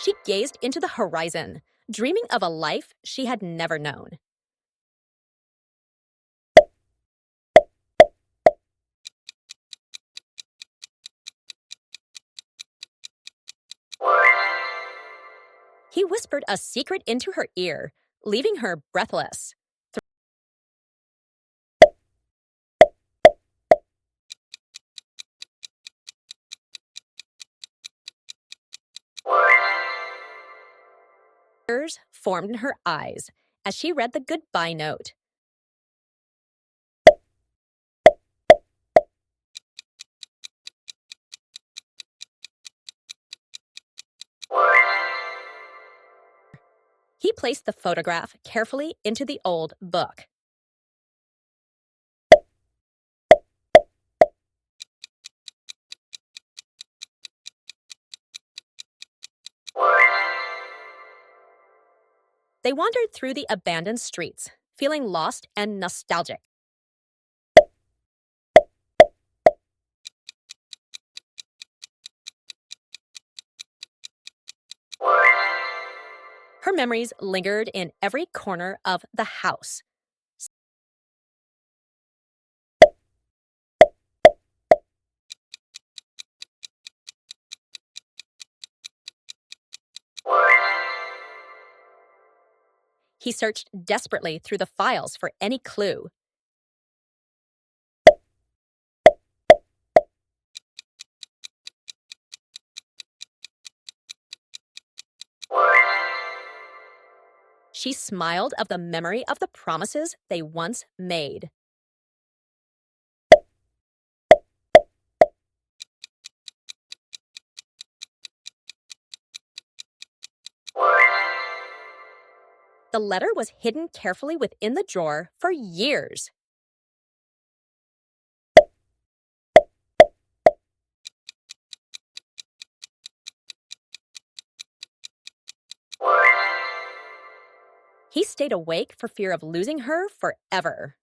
She gazed into the horizon, dreaming of a life she had never known. He whispered a secret into her ear, leaving her breathless. Tears formed in her eyes as she read the goodbye note. He placed the photograph carefully into the old book. They wandered through the abandoned streets, feeling lost and nostalgic. Her memories lingered in every corner of the house. He searched desperately through the files for any clue. She smiled of the memory of the promises they once made. The letter was hidden carefully within the drawer for years. He stayed awake for fear of losing her forever.